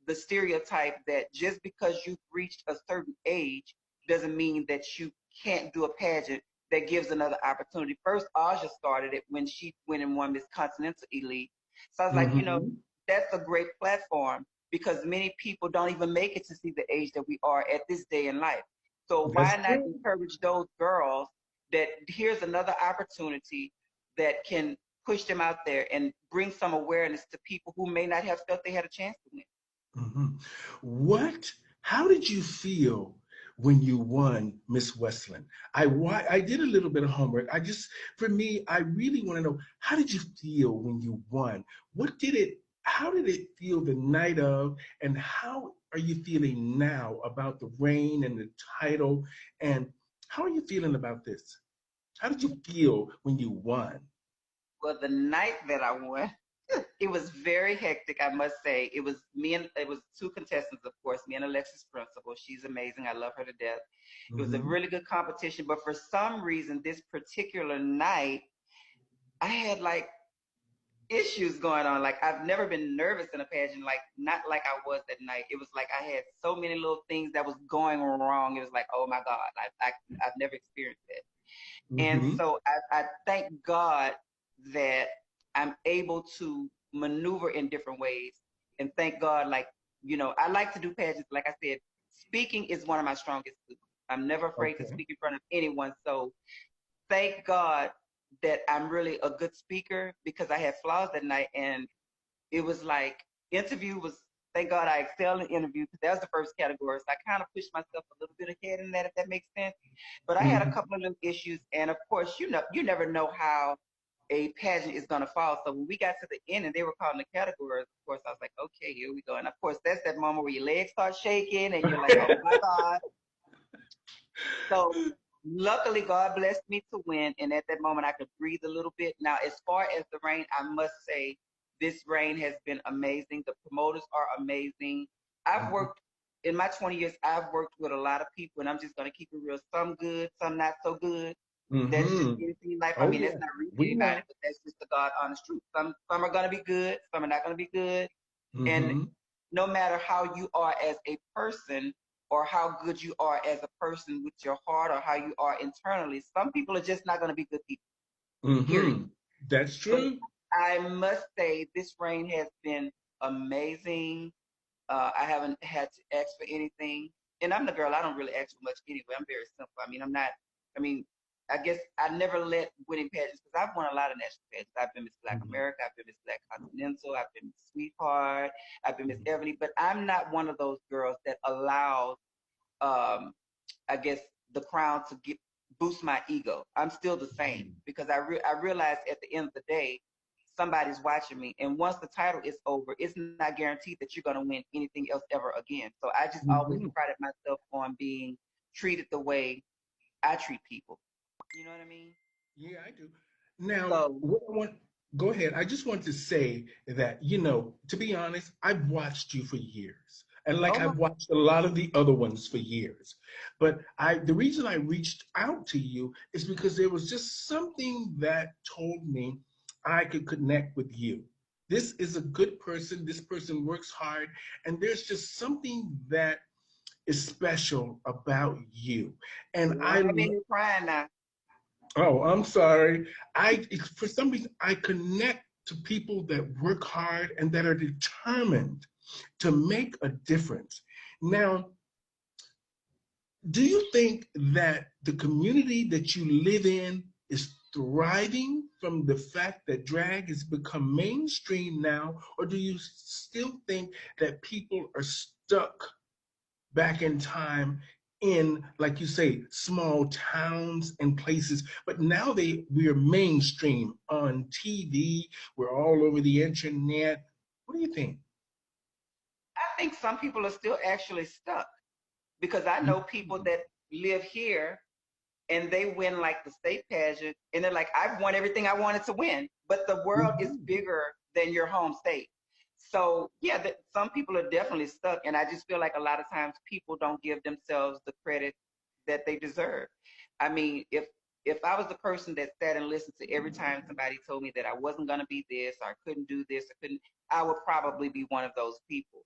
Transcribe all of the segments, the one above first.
the stereotype that just because you've reached a certain age doesn't mean that you can't do a pageant that gives another opportunity. First, Aja started it when she went and won Miss Continental Elite. So I was like, Mm-hmm. that's a great platform because many people don't even make it to see the age that we are at this day in life. So That's why not true. encourage those girls that here's another opportunity that can push them out there and bring some awareness to people who may not have felt they had a chance to win. Hmm. How did you feel when you won Miss Westland? I did a little bit of homework. For me, I really want to know, how did you feel when you won? How did it feel the night of, and how are you feeling now about the reign and the title? And how are you feeling about this? How did you feel when you won? Well, the night that I won, it was very hectic, I must say. It was two contestants, of course, me and Alexis Principal. She's amazing. I love her to death. It was a Hmm. really good competition, but for some reason, this particular night, I had like issues going on. Like I've never been nervous in a pageant, like not like I was that night. It was like I had so many little things that was going wrong. It was like, oh my God, I've never experienced that. And Hmm. so I thank God that I'm able to maneuver in different ways. And thank God, like, I like to do pageants. Like I said, speaking is one of my strongest suits. I'm never afraid to Okay. speak in front of anyone. So thank God that I'm really a good speaker because I had flaws that night. And it was like, interview was, thank God I excelled in interview because that was the first category. So I kind of pushed myself a little bit ahead in that, if that makes sense. But I had a Hmm. couple of them issues, and of course, you never know how a pageant is gonna fall. So when we got to the end and they were calling the categories, of course, I was like, okay, here we go. And of course, that's that moment where your legs start shaking and you're like, oh my God. So luckily, God blessed me to win, and at that moment, I could breathe a little bit. Now, as far as the rain, I must say this rain has been amazing. The promoters are amazing. I've worked in my 20 years. I've worked with a lot of people, and I'm just gonna keep it real. Some good, some not so good. That's just Hmm. anything in life. I Oh mean, that's yeah, not reading we anybody, know. but that's just the God honest truth. Some are gonna be good, some are not gonna be good, and Hmm. no matter how you are as a person or how good you are as a person with your heart or how you are internally, some people are just not going to be good people, period. Hmm. That's But true. I must say, this rain has been amazing. I haven't had to ask for anything. And I'm the girl, I don't really ask for much anyway. I'm very simple. I mean, I guess I never let winning pageants because I've won a lot of national pageants. I've been Miss Black Hmm. America, I've been Miss Black Continental, I've been Miss Sweetheart, I've been Miss Ebony, but I'm not one of those girls that allows, um, I guess, the crown to boost my ego. I'm still the same because I realize at the end of the day, somebody's watching me. And once the title is over, it's not guaranteed that you're going to win anything else ever again. So I just always Hmm. prided myself on being treated the way I treat people. You know what I mean? Yeah, I do. Now, So, go ahead. I just want to say that, to be honest, I've watched you for years. And like oh my, I've watched a lot of the other ones for years. But the reason I reached out to you is because there was just something that told me I could connect with you. This is a good person. This person works hard. And there's just something that is special about you. And don't have me crying now. Oh, I'm sorry. For some reason, I connect to people that work hard and that are determined to make a difference. Now, do you think that the community that you live in is thriving from the fact that drag has become mainstream now, or do you still think that people are stuck back in time in, like you say, small towns and places, but now we're mainstream on TV, we're all over the internet. What do you think? I think some people are still actually stuck because I know people Mhm. that live here and they win like the state pageant and they're like, I've won everything I wanted to win, but the world is Mhm. bigger than your home state. So yeah, some people are definitely stuck, and I just feel like a lot of times people don't give themselves the credit that they deserve. I mean, if I was the person that sat and listened to every time somebody told me that I wasn't going to be this or I couldn't do this, I would probably be one of those people.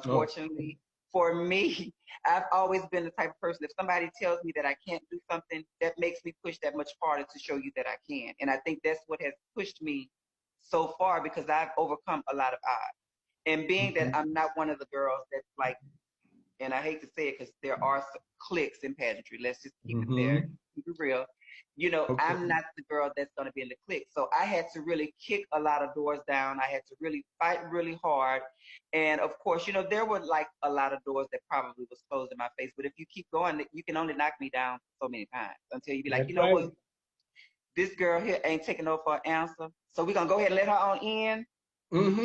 Oh, Unfortunately, for me, I've always been the type of person, if somebody tells me that I can't do something, that makes me push that much harder to show you that I can. And I think that's what has pushed me so far because I've overcome a lot of odds. And being that okay. I'm not one of the girls that's like, and I hate to say it because there are some cliques in pageantry. Let's just keep it there, Mm-hmm. keep it real. You know, Okay. I'm not the girl that's going to be in the clique. So I had to really kick a lot of doors down. I had to really fight really hard. And of course, you know, there were like a lot of doors that probably was closed in my face. But if you keep going, you can only knock me down so many times until you be like, That's you know right. what, this girl here ain't taking no for an answer. So we're going to go ahead and let her on in,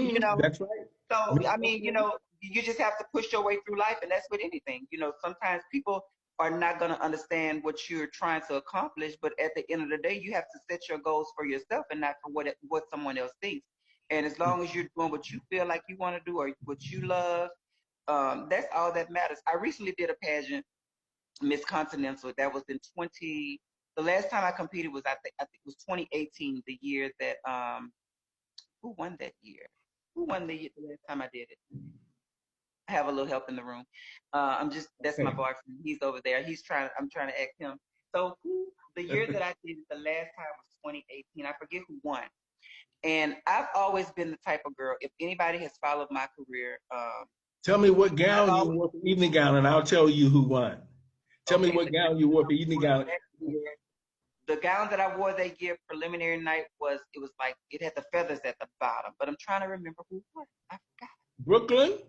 you Mm-hmm. know. That's right. So, Miss I mean, you Buckland? know, you just have to push your way through life, and that's with anything. You know, sometimes people are not going to understand what you're trying to accomplish, but at the end of the day, you have to set your goals for yourself and not for what someone else thinks. And as long as you're doing what you feel like you want to do or what you love, that's all that matters. I recently did a pageant, Miss Continental. That was in 20. The last time I competed was I think it was 2018, the year that who won that year? Who won the last time I did it? I have a little help in the room. That's my Okay. boyfriend. He's over there. I'm trying to ask him. So the year that I did it, the last time was 2018. I forget who won. And I've always been the type of girl, if anybody has followed my career, Tell me what I've gown you always, wore for evening gown, and I'll tell you who won. Tell me okay, what gown you wore for evening gown. the gown that I wore that year, preliminary night, it was like, it had the feathers at the bottom, but I'm trying to remember who won. I forgot. Brooklyn?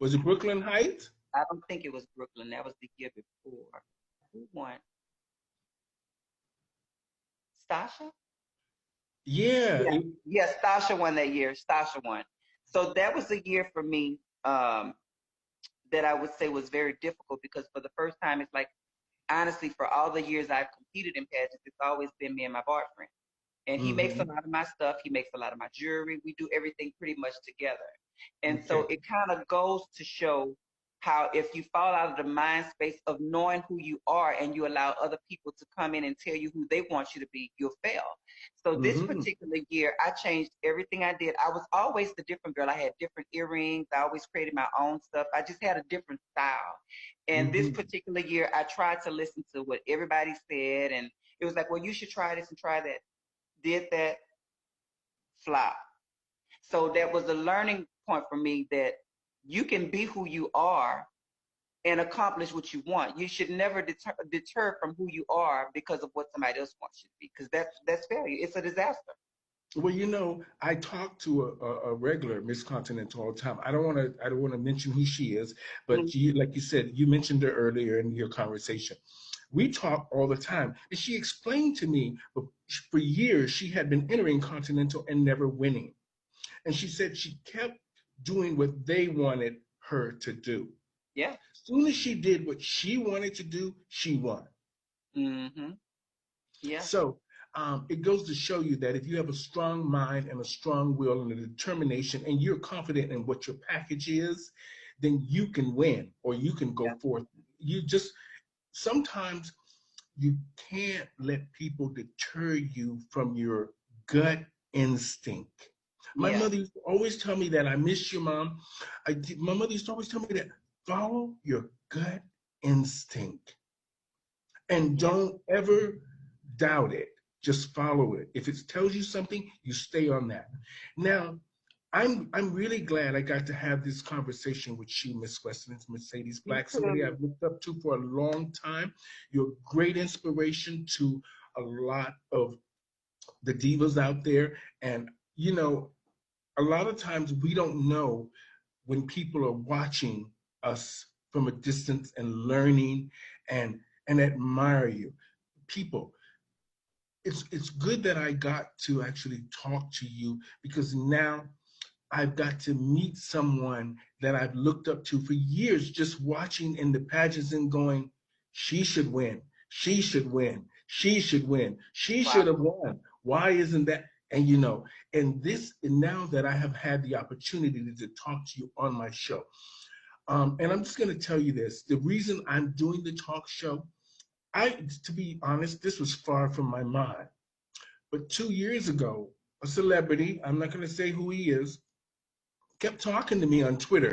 Was it Brooklyn Heights? I don't think it was Brooklyn. That was the year before. Who won? Stasha? Yeah. Yeah, yeah, Stasha won that year. Stasha won. So that was a year for me that I would say was very difficult because for the first time, it's like, honestly, for all the years I've competed in pageants, it's always been me and my boyfriend. And he makes a Mm-hmm. lot of my stuff. He makes a lot of my jewelry. We do everything pretty much together. And so Okay. it kind of goes to show how if you fall out of the mind space of knowing who you are and you allow other people to come in and tell you who they want you to be, you'll fail. So this Mm-hmm. particular year, I changed everything I did. I was always the different girl. I had different earrings. I always created my own stuff. I just had a different style. And this Mm-hmm. particular year, I tried to listen to what everybody said. And it was like, well, you should try this and try that. Did that, flop. So that was a learning point for me that you can be who you are and accomplish what you want. You should never deter from who you are because of what somebody else wants you to be, because that's failure. It's a disaster. Well, you know, I talk to a regular Miss Continental all the time. I don't want to mention who she is, but Mhm. you, like you said, you mentioned her earlier in your conversation. We talk all the time, and she explained to me for years she had been entering Continental and never winning. And she said she kept doing what they wanted her to do. Yeah. As soon as she did what she wanted to do, she won. Mm-hmm. Yeah. So it goes to show you that if you have a strong mind and a strong will and a determination, and you're confident in what your package is, then you can win or you can go Yeah. forth. You just sometimes you can't let people deter you from your gut instinct. My Yeah. mother used to always tell me that I miss you, mom. My mother used to always tell me that follow your gut instinct and Yeah. don't ever doubt it. Just follow it. If it tells you something, you stay on that. Now, I'm really glad I got to have this conversation with you, Miss Weston, Mercedes Me Black, somebody too. I've looked up to for a long time. You're a great inspiration to a lot of the divas out there. And, you know, a lot of times we don't know when people are watching us from a distance and learning and admire you. People, it's good that I got to actually talk to you because now I've got to meet someone that I've looked up to for years, just watching in the pageants and going, she should win, she should win, she should win, she Wow. should have won. Why isn't that? And you know, and now that I have had the opportunity to talk to you on my show, and I'm just going to tell you this: the reason I'm doing the talk show, to be honest, this was far from my mind. But 2 years ago, a celebrity, I'm not going to say who he is, kept talking to me on Twitter.